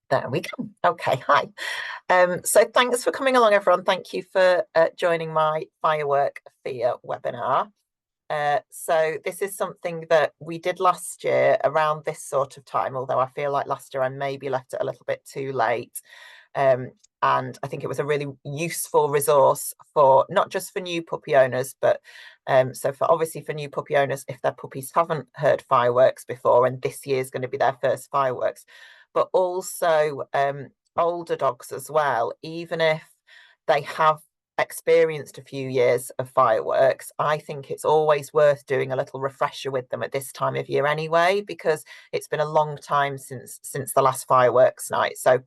There we go. Okay, hi. So thanks for coming along, everyone. Thank you for joining my Firework Fear webinar. So this is something that we did last year around this sort of time, although I feel like last year I maybe left it a little bit too late. Um, and I think it was a really useful resource for not just for new puppy owners, but so for obviously for new puppy owners, if their puppies haven't heard fireworks before, and this year is going to be their first fireworks, but also older dogs as well, even if they have experienced a few years of fireworks, I think it's always worth doing a little refresher with them at this time of year anyway, because it's been a long time since the last fireworks night. So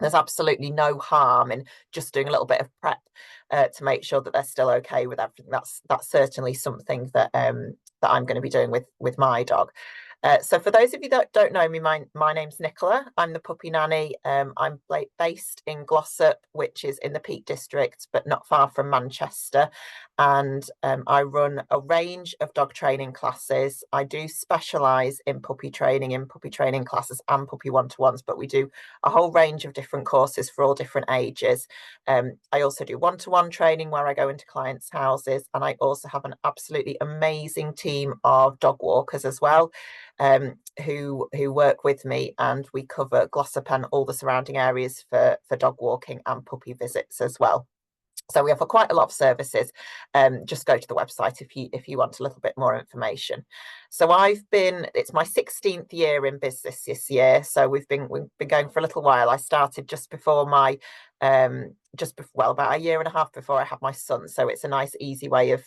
there's absolutely no harm in just doing a little bit of prep to make sure that they're still okay with everything. That's certainly something that I'm going to be doing with my dog. So for those of you that don't know me, my name's Nicola. I'm the puppy nanny. I'm based in Glossop, which is in the Peak District, but not far from Manchester. And I run a range of dog training classes. I do specialise in puppy training classes and puppy one-to-ones, but we do a whole range of different courses for all different ages. I also do one-to-one training where I go into clients' houses, and I also have an absolutely amazing team of dog walkers as well, who work with me, and we cover Glossop and all the surrounding areas for dog walking and puppy visits as well. So we offer quite a lot of services. Just go to the website if you want a little bit more information. So it's my 16th year in business this year. So we've been going for a little while. I started just before about a year and a half before I had my son. So it's a nice, easy way of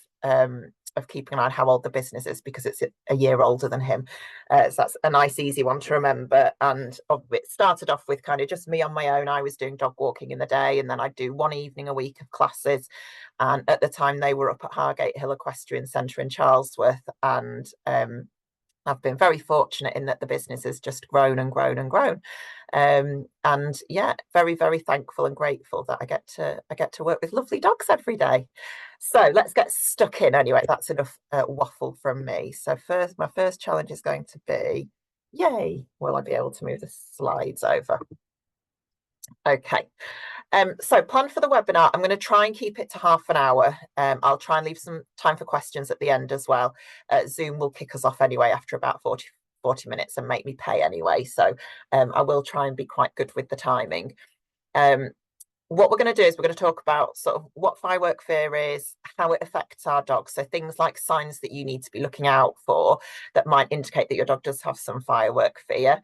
keeping an eye on how old the business is, because it's a year older than him. So that's a nice, easy one to remember. And it started off with kind of just me on my own. I was doing dog walking in the day, and then I'd do one evening a week of classes. And at the time, they were up at Hargate Hill Equestrian Centre in Charlesworth. And I've been very fortunate in that the business has just grown and grown and grown. And yeah, very, very thankful and grateful that I get to work with lovely dogs every day. So let's get stuck in anyway. That's enough waffle from me. So my first challenge is going to be, yay, will I be able to move the slides over? Okay. So plan for the webinar, I'm going to try and keep it to half an hour. I'll try and leave some time for questions at the end as well. Zoom will kick us off anyway after about 40 minutes and make me pay anyway. So I will try and be quite good with the timing. What we're going to do is we're going to talk about sort of what firework fear is, how it affects our dogs. So things like signs that you need to be looking out for that might indicate that your dog does have some firework fear.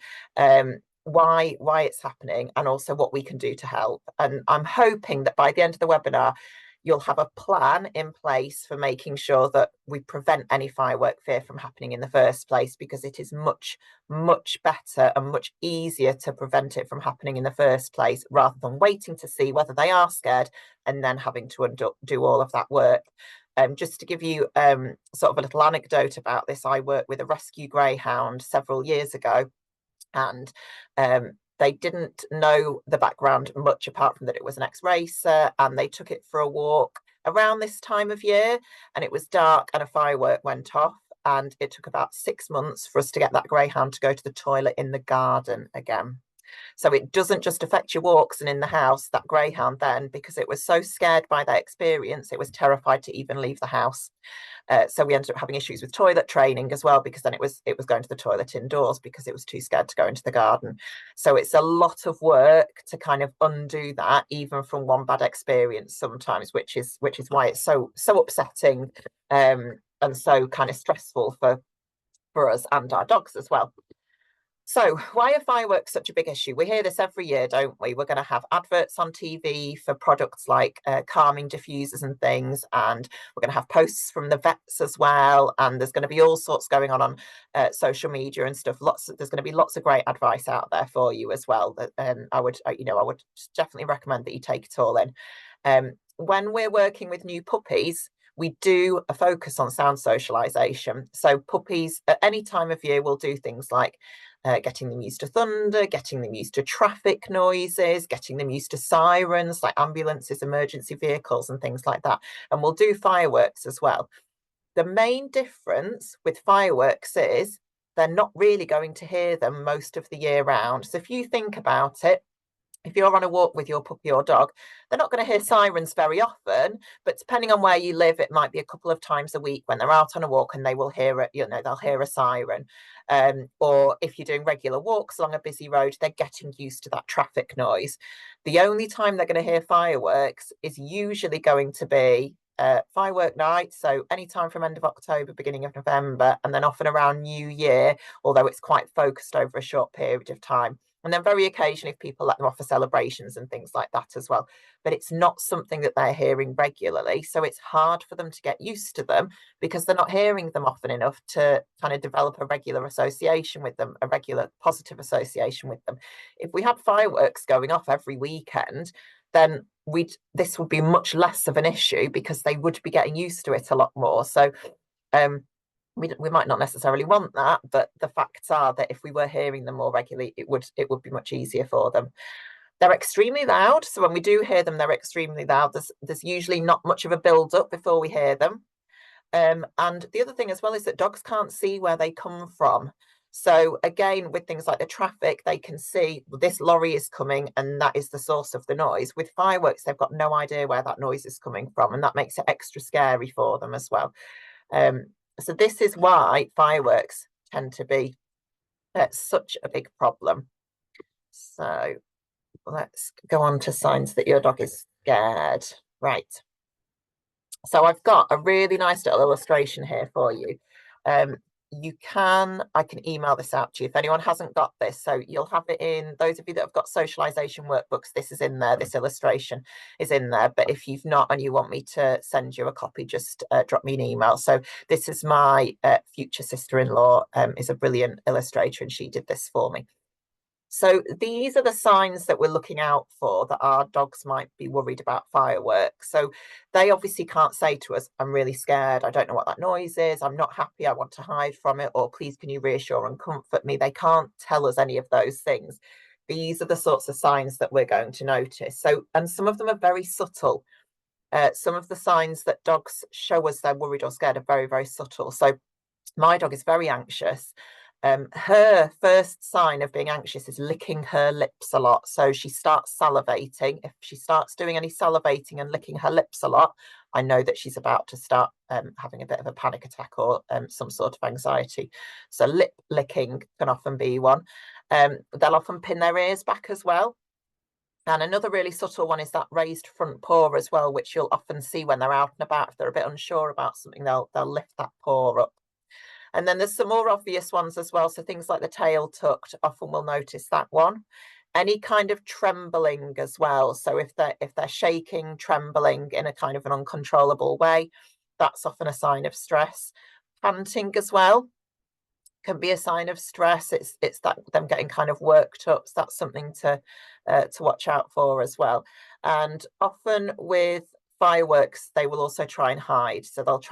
Why it's happening, and also what we can do to help. And I'm hoping that by the end of the webinar, you'll have a plan in place for making sure that we prevent any firework fear from happening in the first place, because it is much, much better and much easier to prevent it from happening in the first place, rather than waiting to see whether they are scared and then having to do all of that work. Just to give you sort of a little anecdote about this, I worked with a rescue greyhound several years ago, and they didn't know the background much apart from that it was an ex-racer, and they took it for a walk around this time of year, and it was dark and a firework went off, and it took about 6 months for us to get that greyhound to go to the toilet in the garden again. So it doesn't just affect your walks and in the house. That greyhound then, because it was so scared by that experience, it was terrified to even leave the house. So we ended up having issues with toilet training as well, because then it was going to the toilet indoors because it was too scared to go into the garden. So it's a lot of work to kind of undo that, even from one bad experience sometimes, which is why it's so upsetting, and so kind of stressful for us and our dogs as well. So why are fireworks such a big issue? We hear this every year, don't we? We're going to have adverts on TV for products like calming diffusers and things, and we're going to have posts from the vets as well, and there's going to be all sorts going on social media and stuff. There's going to be lots of great advice out there for you as well. That I would definitely recommend that you take it all in. When we're working with new puppies, we do a focus on sound socialization. So puppies at any time of year will do things like getting them used to thunder, getting them used to traffic noises, getting them used to sirens like ambulances, emergency vehicles and things like that. And we'll do fireworks as well. The main difference with fireworks is they're not really going to hear them most of the year round. So if you think about it, if you're on a walk with your puppy or dog, they're not going to hear sirens very often, but depending on where you live, it might be a couple of times a week when they're out on a walk and they will hear it, they'll hear a siren. Or if you're doing regular walks along a busy road, they're getting used to that traffic noise. The only time they're going to hear fireworks is usually going to be firework night, so anytime from end of October, beginning of November, and then often around New Year, although it's quite focused over a short period of time. And then very occasionally if people let them off for celebrations and things like that as well. But it's not something that they're hearing regularly. So it's hard for them to get used to them because they're not hearing them often enough to kind of develop a regular association with them, a regular positive association with them. If we had fireworks going off every weekend, then this would be much less of an issue because they would be getting used to it a lot more. So we might not necessarily want that, but the facts are that if we were hearing them more regularly, it would be much easier for them. They're extremely loud, so when we do hear them, they're extremely loud. There's usually not much of a build up before we hear them. And the other thing as well is that dogs can't see where they come from. So again, with things like the traffic, they can see, well, this lorry is coming and that is the source of the noise. With fireworks, they've got no idea where that noise is coming from, and that makes it extra scary for them as well. So this is why fireworks tend to be such a big problem. So let's go on to signs that your dog is scared. Right. So I've got a really nice little illustration here for you. I can email this out to you if anyone hasn't got this. So you'll have it in, those of you that have got socialization workbooks, this is in there, this illustration is in there. But if you've not and you want me to send you a copy, just drop me an email. So this is my future sister-in-law, is a brilliant illustrator, and she did this for me. So these are the signs that we're looking out for that our dogs might be worried about fireworks. So they obviously can't say to us, I'm really scared, I don't know what that noise is, I'm not happy, I want to hide from it, or please can you reassure and comfort me? They can't tell us any of those things. These are the sorts of signs that we're going to notice. So, and some of them are very subtle. Some of the signs that dogs show us they're worried or scared are very, very subtle. So my dog is very anxious. Her first sign of being anxious is licking her lips a lot. So she starts salivating. If she starts doing any salivating and licking her lips a lot, I know that she's about to start having a bit of a panic attack or some sort of anxiety. So lip licking can often be one. They'll often pin their ears back as well. And another really subtle one is that raised front paw as well, which you'll often see when they're out and about. If they're a bit unsure about something, they'll lift that paw up. And then there's some more obvious ones as well. So things like the tail tucked, often we'll notice that one. Any kind of trembling as well. So if they're shaking, trembling in a kind of an uncontrollable way, that's often a sign of stress. Panting as well can be a sign of stress. It's that them getting kind of worked up. So that's something to watch out for as well. And often with fireworks, they will also try and hide. So they'll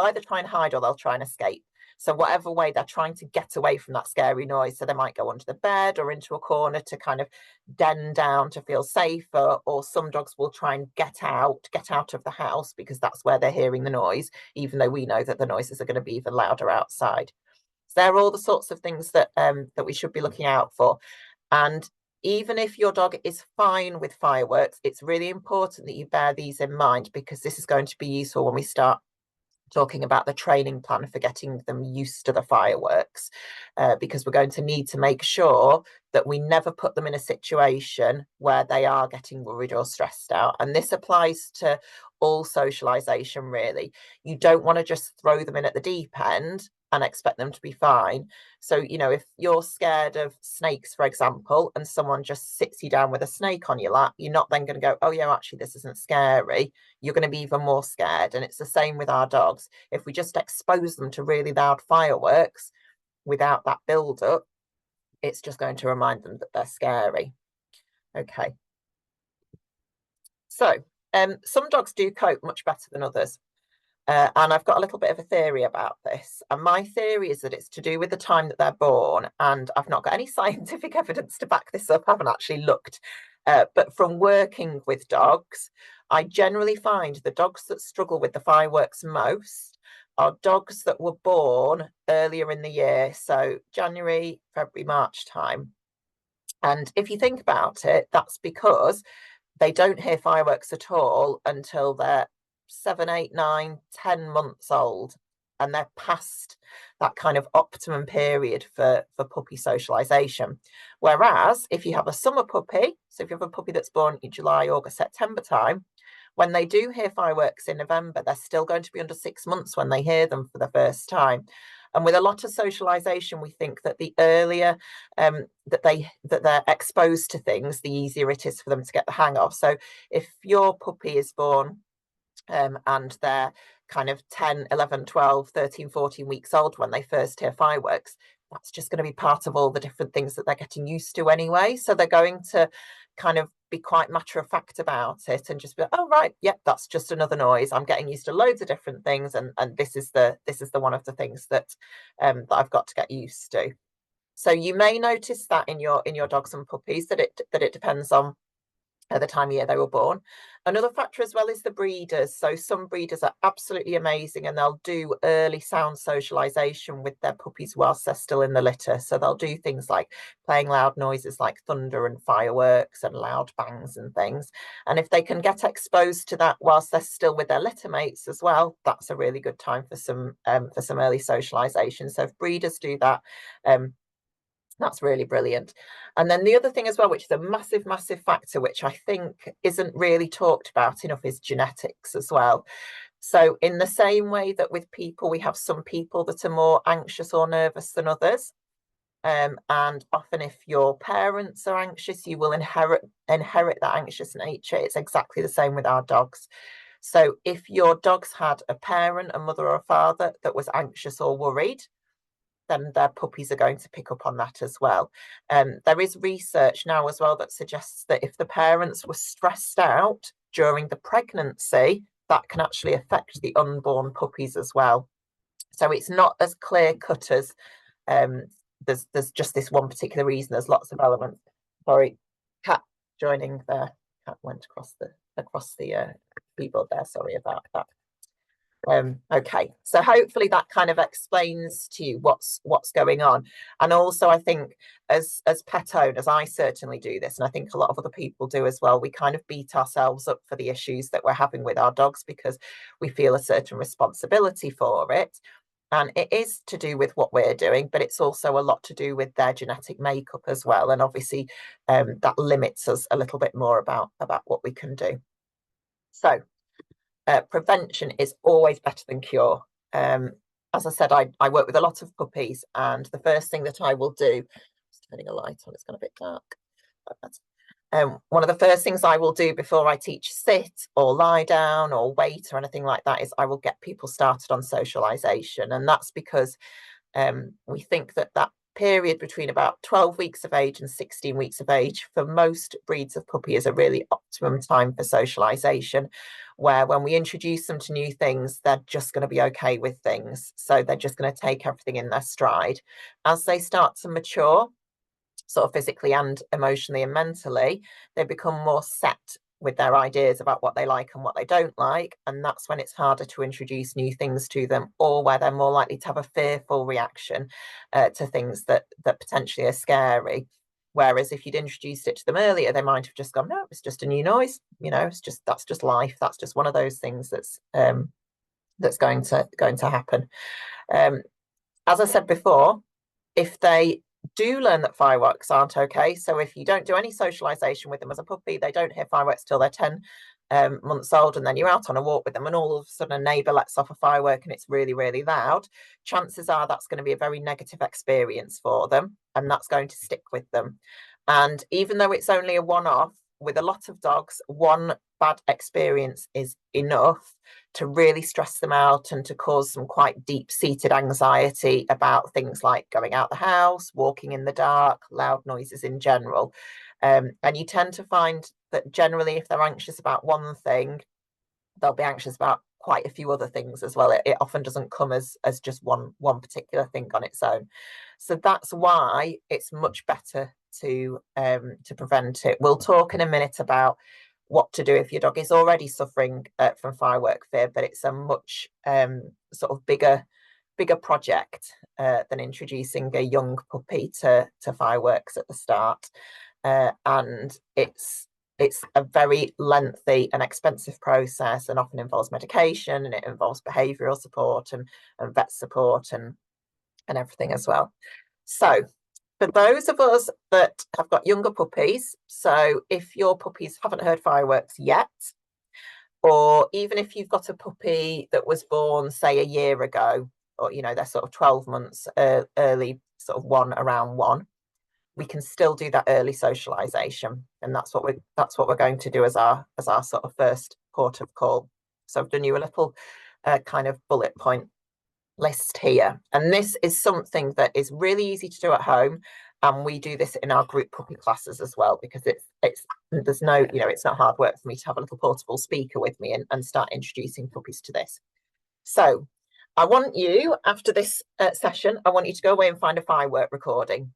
either try and hide or they'll try and escape. So whatever way, they're trying to get away from that scary noise. So they might go under the bed or into a corner to kind of den down to feel safer, or some dogs will try and get out of the house because that's where they're hearing the noise, even though we know that the noises are going to be even louder outside. So they're all the sorts of things that that we should be looking out for. And even if your dog is fine with fireworks, it's really important that you bear these in mind, because this is going to be useful when we start talking about the training plan for getting them used to the fireworks, because we're going to need to make sure that we never put them in a situation where they are getting worried or stressed out. And this applies to all socialization, really. You don't want to just throw them in at the deep end and expect them to be fine. So, if you're scared of snakes, for example, and someone just sits you down with a snake on your lap, you're not then going to go, oh yeah, actually this isn't scary. You're going to be even more scared. And it's the same with our dogs. If we just expose them to really loud fireworks without that build up, it's just going to remind them that they're scary. Okay. So some dogs do cope much better than others. And I've got a little bit of a theory about this. And my theory is that it's to do with the time that they're born. And I've not got any scientific evidence to back this up. I haven't actually looked. But from working with dogs, I generally find the dogs that struggle with the fireworks most are dogs that were born earlier in the year, so January, February, March time. And if you think about it, that's because they don't hear fireworks at all until they're 7, 8, 9, 10 months old. And they're past that kind of optimum period for puppy socialization. Whereas if you have a summer puppy, so if you have a puppy that's born in July, August, September time, when they do hear fireworks in November, they're still going to be under 6 months when they hear them for the first time. And with a lot of socialization, we think that the earlier that they're exposed to things, the easier it is for them to get the hang of. So if your puppy is born and they're kind of 10, 11, 12, 13, 14 weeks old when they first hear fireworks, that's just going to be part of all the different things that they're getting used to anyway. So they're going to kind of be quite matter of fact about it and just be like, oh right, yep, that's just another noise. I'm getting used to loads of different things, and this is the one of the things that that I've got to get used to. So you may notice that in your dogs and puppies that it depends on at the time of year they were born. Another factor as well is the breeders. So some breeders are absolutely amazing and they'll do early sound socialization with their puppies whilst they're still in the litter. So they'll do things like playing loud noises like thunder and fireworks and loud bangs and things. And if they can get exposed to that whilst they're still with their litter mates as well, that's a really good time for some early socialization. So if breeders do that, that's really brilliant. And then the other thing as well, which is a massive, massive factor, which I think isn't really talked about enough, is genetics as well. So in the same way that with people, we have some people that are more anxious or nervous than others. And often if your parents are anxious, you will inherit that anxious nature. It's exactly the same with our dogs. So if your dogs had a parent, a mother or a father that was anxious or worried, then their puppies are going to pick up on that as well. There is research now as well that suggests that if the parents were stressed out during the pregnancy, that can actually affect the unborn puppies as well. So it's not as clear cut as there's just this one particular reason. There's lots of elements. Sorry, cat joining there. Cat went across the keyboard there. Sorry about that. Okay, so hopefully that kind of explains to you what's going on. And also I think as pet owners, I certainly do this, and I think a lot of other people do as well, we kind of beat ourselves up for the issues that we're having with our dogs because we feel a certain responsibility for it. And it is to do with what we're doing, but it's also a lot to do with their genetic makeup as well. And obviously that limits us a little bit more about what we can do. So prevention is always better than cure. As I said, I work with a lot of puppies, and the first thing that I will do, just turning a light on, it's gone a bit dark. One of the first things I will do before I teach sit or lie down or wait or anything like that is I will get people started on socialization. And that's because we think that period between about 12 weeks of age and 16 weeks of age for most breeds of puppy is a really optimum time for socialization, where when we introduce them to new things, they're just going to be okay with things. So they're just going to take everything in their stride. As they start to mature, sort of physically and emotionally and mentally, they become more set with their ideas about what they like and what they don't like. And that's when it's harder to introduce new things to them, or where they're more likely to have a fearful reaction to things that potentially are scary. Whereas if you'd introduced it to them earlier, they might have just gone, no, it's just a new noise. That's just life. That's just one of those things that's going to happen. As I said before, if they do learn that fireworks aren't okay, so if you don't do any socialization with them as a puppy, they don't hear fireworks till they're 10 months old, and then you're out on a walk with them and all of a sudden a neighbour lets off a firework and it's really, really loud, chances are that's going to be a very negative experience for them, and that's going to stick with them. And even though it's only a one-off, with a lot of dogs, one bad experience is enough to really stress them out and to cause some quite deep-seated anxiety about things like going out the house, walking in the dark, loud noises in general. And you tend to find that generally if they're anxious about one thing, they'll be anxious about quite a few other things as well. It often doesn't come as just one particular thing on its own. So that's why it's much better to prevent it. We'll talk in a minute about what to do if your dog is already suffering from firework fear, but it's a much sort of bigger project than introducing a young puppy to fireworks at the start. And it's a very lengthy and expensive process, and often involves medication, and it involves behavioural support and vet support and everything as well. So for those of us that have got younger puppies, so if your puppies haven't heard fireworks yet, or even if you've got a puppy that was born, say, a year ago, or they're sort of 12 months early, sort of around one, we can still do that early socialization, and that's what we're going to do as our sort of first port of call. So I've done you a little kind of bullet point list here, and this is something that is really easy to do at home, and we do this in our group puppy classes as well, because there's no, it's not hard work for me to have a little portable speaker with me and start introducing puppies to this. So I want you, after this session, I want you to go away and find a firework recording.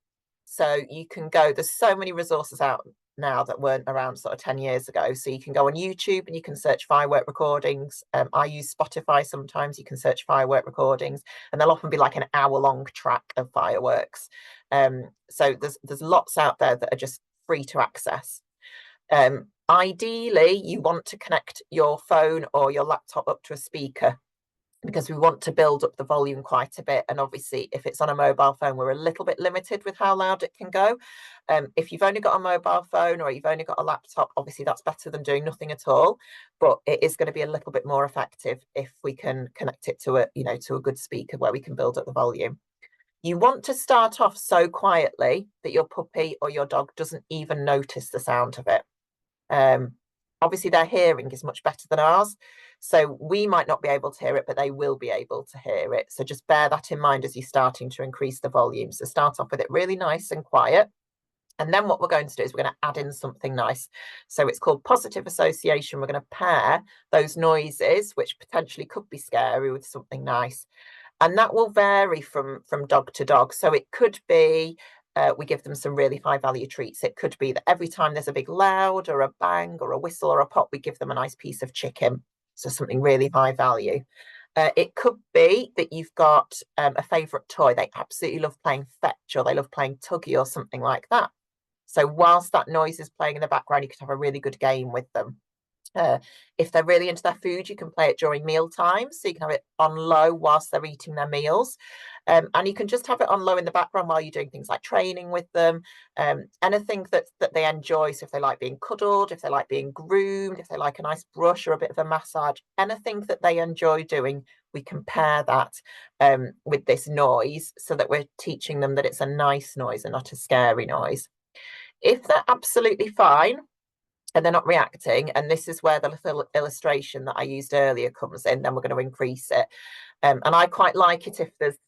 So you can go, there's so many resources out now that weren't around sort of 10 years ago. So you can go on YouTube and you can search firework recordings. I use Spotify sometimes. You can search firework recordings, and there'll often be like an hour-long track of fireworks. So there's lots out there that are just free to access. Ideally, you want to connect your phone or your laptop up to a speaker, because we want to build up the volume quite a bit. And obviously, if it's on a mobile phone, we're a little bit limited with how loud it can go. If you've only got a mobile phone or you've only got a laptop, obviously that's better than doing nothing at all. But it is going to be a little bit more effective if we can connect it to a good speaker where we can build up the volume. You want to start off so quietly that your puppy or your dog doesn't even notice the sound of it. Obviously, their hearing is much better than ours, so we might not be able to hear it, but they will be able to hear it. So just bear that in mind as you're starting to increase the volume. So start off with it really nice and quiet. And then what we're going to do is we're going to add in something nice. So it's called positive association. We're going to pair those noises, which potentially could be scary, with something nice. And that will vary from dog to dog. So it could be we give them some really high value treats. It could be that every time there's a big loud or a bang or a whistle or a pop, we give them a nice piece of chicken. So something really high value. It could be that you've got a favourite toy. They absolutely love playing fetch, or they love playing tuggy or something like that. So whilst that noise is playing in the background, you could have a really good game with them. If they're really into their food, you can play it during meal times. So you can have it on low whilst they're eating their meals. And you can just have it on low in the background while you're doing things like training with them. Anything that they enjoy. So if they like being cuddled, if they like being groomed, if they like a nice brush or a bit of a massage, anything that they enjoy doing, we can pair that with this noise, so that we're teaching them that it's a nice noise and not a scary noise. If they're absolutely fine and they're not reacting, and this is where the little illustration that I used earlier comes in, then we're going to increase it. And I quite like it if there's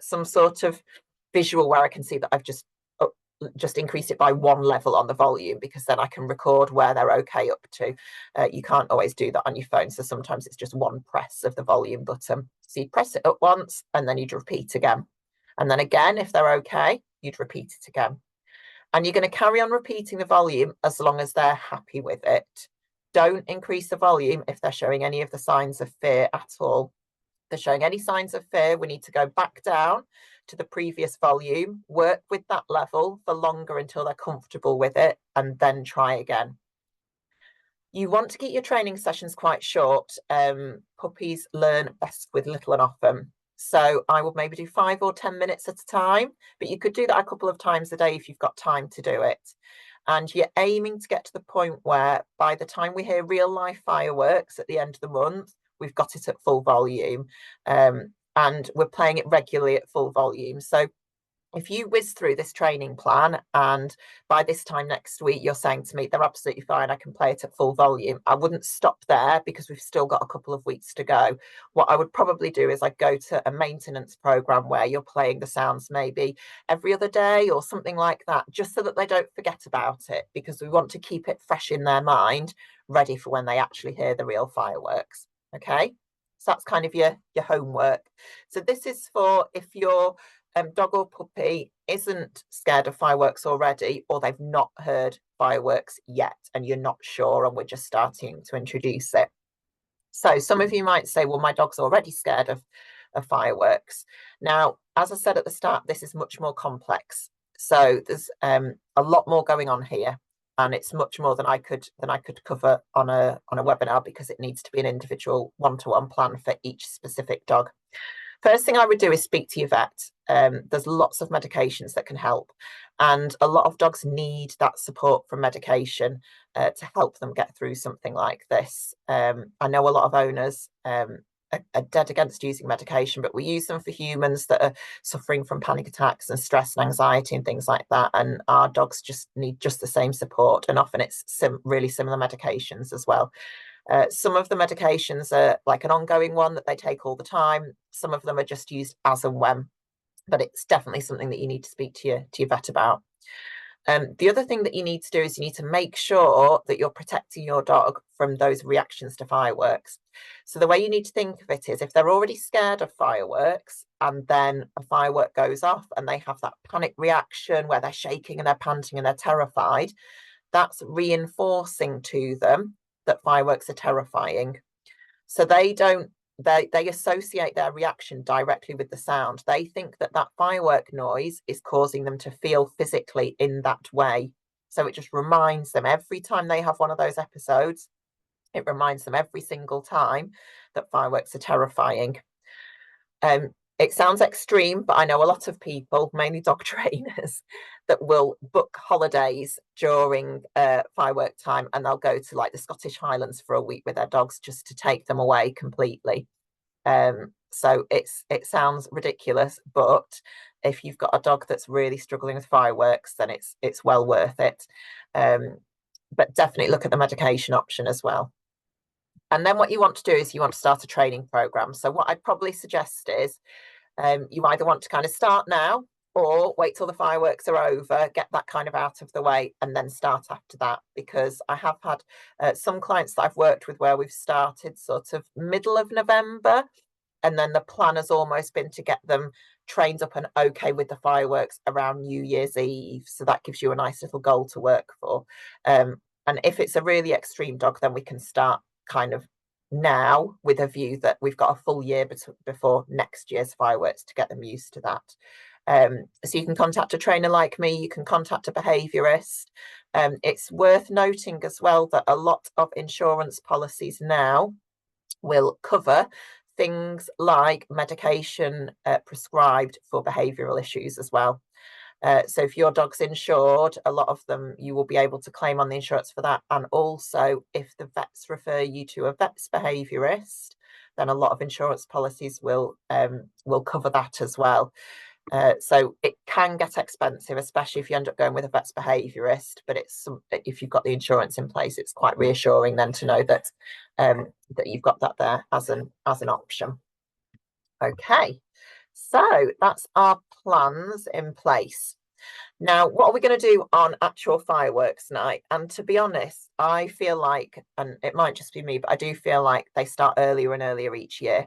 some sort of visual where I can see that I've just increased it by one level on the volume, because then I can record where they're okay up to. You can't always do that on your phone, so sometimes it's just one press of the volume button. So you press it up once and then you'd repeat again. And then again, if they're okay, you'd repeat it again. And you're going to carry on repeating the volume as long as they're happy with it. Don't increase the volume if they're showing any of the signs of fear at all. If they're showing any signs of fear, we need to go back down to the previous volume, work with that level for longer until they're comfortable with it, and then try again. You want to keep your training sessions quite short. Puppies learn best with little and often. So I would maybe do 5 or 10 minutes at a time, but you could do that a couple of times a day if you've got time to do it. And you're aiming to get to the point where by the time we hear real life fireworks at the end of the month, we've got it at full volume. And we're playing it regularly at full volume. So if you whiz through this training plan and by this time next week you're saying to me they're absolutely fine, I can play it at full volume, I wouldn't stop there, because we've still got a couple of weeks to go. What I would probably do is I'd go to a maintenance program where you're playing the sounds maybe every other day or something like that, just so that they don't forget about it, because we want to keep it fresh in their mind, ready for when they actually hear the real fireworks. Okay, so that's kind of your homework. So this is for if you're dog or puppy isn't scared of fireworks already, or they've not heard fireworks yet and you're not sure and we're just starting to introduce it. So some of you might say, well, my dog's already scared of fireworks. Now, as I said at the start, this is much more complex. So there's a lot more going on here, and it's much more than I could cover on a webinar, because it needs to be an individual one-to-one plan for each specific dog. First thing I would do is speak to your vet. There's lots of medications that can help, and a lot of dogs need that support from medication to help them get through something like this. I know a lot of owners are dead against using medication, but we use them for humans that are suffering from panic attacks and stress and anxiety and things like that, and our dogs just need just the same support, and often it's really similar medications as well. Some of the medications are like an ongoing one that they take all the time. Some of them are just used as and when, but it's definitely something that you need to speak to your vet about. The other thing that you need to do is you need to make sure that you're protecting your dog from those reactions to fireworks. So the way you need to think of it is, if they're already scared of fireworks and then a firework goes off and they have that panic reaction where they're shaking and they're panting and they're terrified, that's reinforcing to them that fireworks are terrifying. So they associate their reaction directly with the sound. They think that that firework noise is causing them to feel physically in that way. So it just reminds them every time they have one of those episodes, it reminds them every single time that fireworks are terrifying. It sounds extreme, but I know a lot of people, mainly dog trainers, that will book holidays during firework time, and they'll go to like the Scottish Highlands for a week with their dogs just to take them away completely. So it sounds ridiculous, but if you've got a dog that's really struggling with fireworks, then it's well worth it. But definitely look at the medication option as well. And then what you want to do is you want to start a training program. So what I'd probably suggest is you either want to kind of start now, or wait till the fireworks are over, get that kind of out of the way, and then start after that. Because I have had some clients that I've worked with where we've started sort of middle of November, and then the plan has almost been to get them trained up and okay with the fireworks around New Year's Eve. So that gives you a nice little goal to work for. And if it's a really extreme dog, then we can start kind of now with a view that we've got a full year before next year's fireworks to get them used to that. So you can contact a trainer like me, you can contact a behaviourist. It's worth noting as well that a lot of insurance policies now will cover things like medication prescribed for behavioural issues as well. So if your dog's insured, a lot of them you will be able to claim on the insurance for that. And also, if the vets refer you to a vet's behaviourist, then a lot of insurance policies will cover that as well. So it can get expensive, especially if you end up going with a vet's behaviourist. But if you've got the insurance in place, it's quite reassuring then to know that that you've got that there as an option. Okay, so that's our plans in place. Now, what are we going to do on actual fireworks night? And to be honest, I feel like, and it might just be me, but I do feel like they start earlier and earlier each year.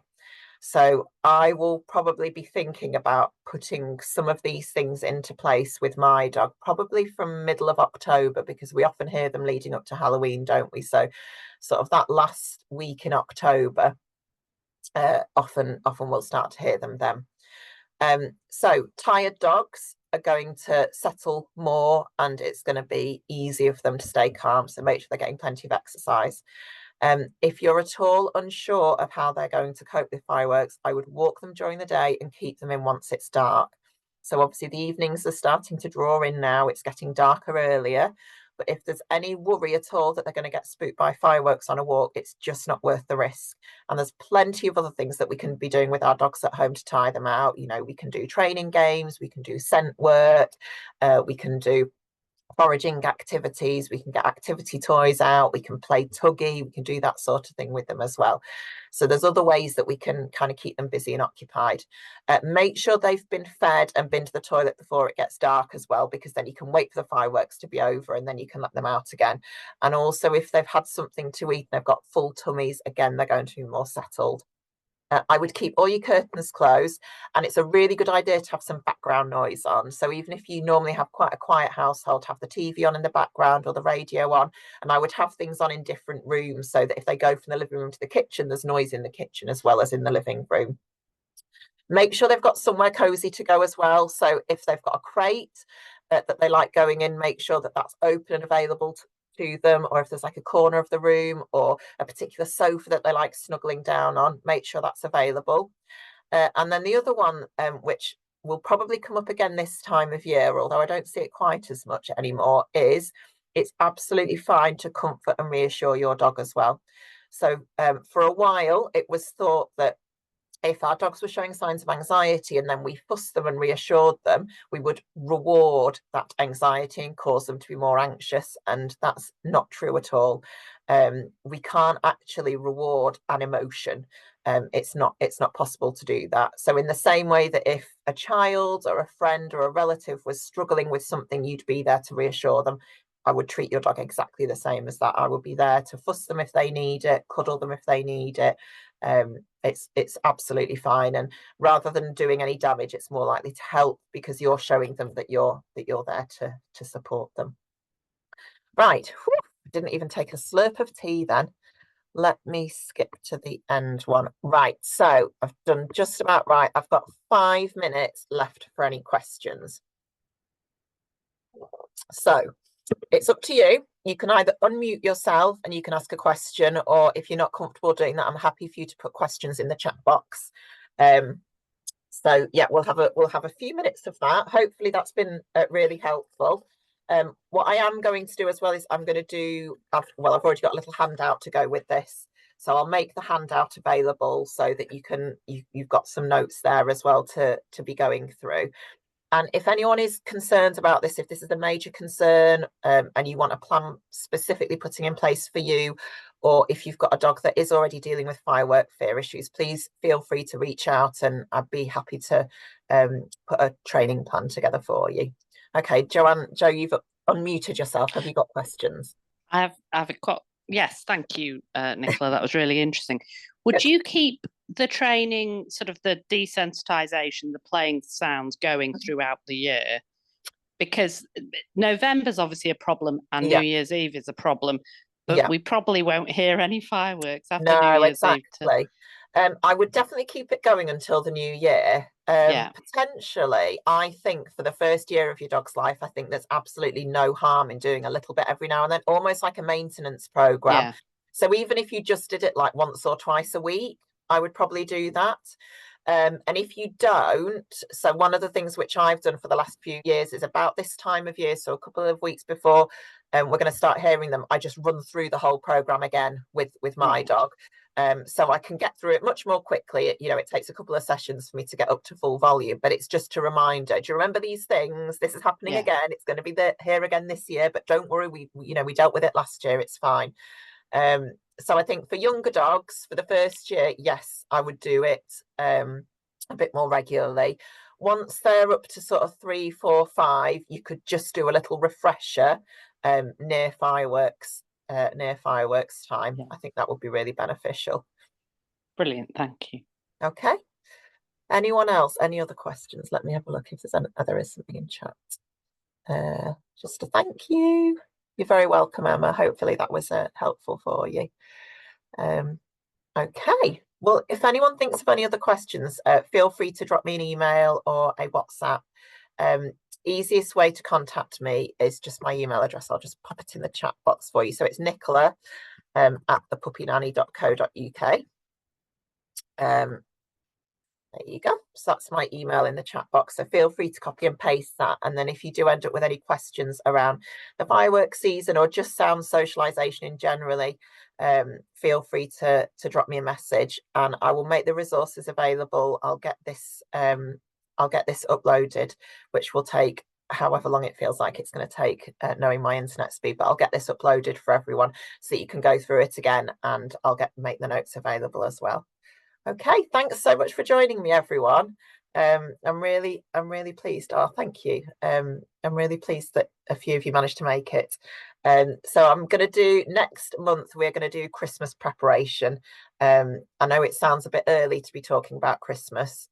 So I will probably be thinking about putting some of these things into place with my dog, probably from middle of October, because we often hear them leading up to Halloween, don't we? So sort of that last week in October, often we'll start to hear them then. So tired dogs are going to settle more, and it's going to be easier for them to stay calm. So make sure they're getting plenty of exercise. If you're at all unsure of how they're going to cope with fireworks, I would walk them during the day and keep them in once it's dark. So obviously the evenings are starting to draw in now. It's getting darker earlier. But if there's any worry at all that they're going to get spooked by fireworks on a walk, it's just not worth the risk. And there's plenty of other things that we can be doing with our dogs at home to tire them out. You know, we can do training games, we can do scent work, we can do foraging activities, we can get activity toys out, we can play tuggy, we can do that sort of thing with them as well. So there's other ways that we can kind of keep them busy and occupied. Make sure they've been fed and been to the toilet before it gets dark as well, because then you can wait for the fireworks to be over and then you can let them out again. And also if they've had something to eat and they've got full tummies, again, they're going to be more settled. I would keep all your curtains closed, and it's a really good idea to have some background noise on. So even if you normally have quite a quiet household, have the TV on in the background or the radio on. And I would have things on in different rooms so that if they go from the living room to the kitchen, there's noise in the kitchen as well as in the living room. Make sure they've got somewhere cozy to go as well. So if they've got a crate that they like going in, make sure that that's open and available to them, or if there's like a corner of the room or a particular sofa that they like snuggling down on, make sure that's available. And then the other one, which will probably come up again this time of year, although I don't see it quite as much anymore, is it's absolutely fine to comfort and reassure your dog as well. So for a while, it was thought that if our dogs were showing signs of anxiety and then we fussed them and reassured them, we would reward that anxiety and cause them to be more anxious. And that's not true at all. We can't actually reward an emotion. It's not possible to do that. So in the same way that if a child or a friend or a relative was struggling with something, you'd be there to reassure them. I would treat your dog exactly the same as that. I would be there to fuss them if they need it, cuddle them if they need it. It's absolutely fine, and rather than doing any damage, it's more likely to help because you're showing them that you're there to support them. Right. Whew. Didn't even take a slurp of tea then. Let me skip to the end one. Right, so I've done just about right. I've got 5 minutes left for any questions. So it's up to you. You can either unmute yourself and you can ask a question, or if you're not comfortable doing that, I'm happy for you to put questions in the chat box. So yeah, we'll have a few minutes of that. Hopefully that's been really helpful. What I am going to do as well is I'm going to do, I've already got a little handout to go with this. So I'll make the handout available so that you've got some notes there as well to be going through. And if anyone is concerned about this, if this is a major concern and you want a plan specifically putting in place for you, or if you've got a dog that is already dealing with firework fear issues, please feel free to reach out and I'd be happy to put a training plan together for you. Okay, Jo, you've unmuted yourself. Have you got questions? I've got, yes, thank you, Nicola. That was really interesting. Would you keep the training, sort of the desensitization, the playing sounds going throughout the year? Because November's obviously a problem and New Year's Eve is a problem, but we probably won't hear any fireworks after New Year's Eve. I would definitely keep it going until the new year. Potentially, I think for the first year of your dog's life, I think there's absolutely no harm in doing a little bit every now and then, almost like a maintenance program. So even if you just did it like once or twice a week, I would probably do that. And if you don't, so one of the things which I've done for the last few years is about this time of year, so a couple of weeks before we're going to start hearing them, I just run through the whole program again with my dog. So I can get through it much more quickly. It takes a couple of sessions for me to get up to full volume, but it's just a reminder. Do you remember these things? This is happening again. It's going to be here again this year, but don't worry. We dealt with it last year. It's fine. So I think for younger dogs, for the first year, yes, I would do it a bit more regularly. Once they're up to sort of 3, 4, 5, you could just do a little refresher near fireworks time. I think that would be really beneficial. Brilliant, thank you. Okay. Anyone else? Any other questions? Let me have a look if there is something in chat. Just a thank you. You're very welcome, Emma. Hopefully that was helpful for you. Okay. Well, if anyone thinks of any other questions, feel free to drop me an email or a WhatsApp. Easiest way to contact me is just my email address. I'll just pop it in the chat box for you. So it's Nicola at thepuppynanny.co.uk. There you go. So that's my email in the chat box. So feel free to copy and paste that. And then if you do end up with any questions around the fireworks season or just sound socialization in generally, feel free to drop me a message and I will make the resources available. I'll get this uploaded, which will take however long it feels like it's going to take, knowing my internet speed, but I'll get this uploaded for everyone so that you can go through it again and I'll make the notes available as well. Okay, thanks so much for joining me, everyone. I'm really pleased. Oh, thank you. I'm really pleased that a few of you managed to make it. So I'm going to do next month, we're going to do Christmas preparation. I know it sounds a bit early to be talking about Christmas,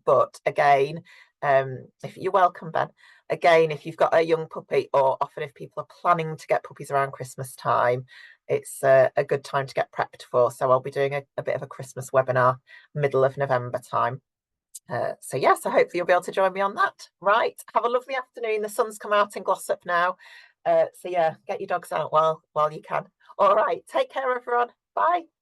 but again, if you're welcome, Ben. Again, if you've got a young puppy, or often if people are planning to get puppies around Christmas time, it's a good time to get prepped for. So I'll be doing a bit of a Christmas webinar middle of November time. So yes, I hope you'll be able to join me on that. Right, have a lovely afternoon. The sun's come out in Glossop now. So yeah, get your dogs out while you can. All right, take care, everyone. Bye.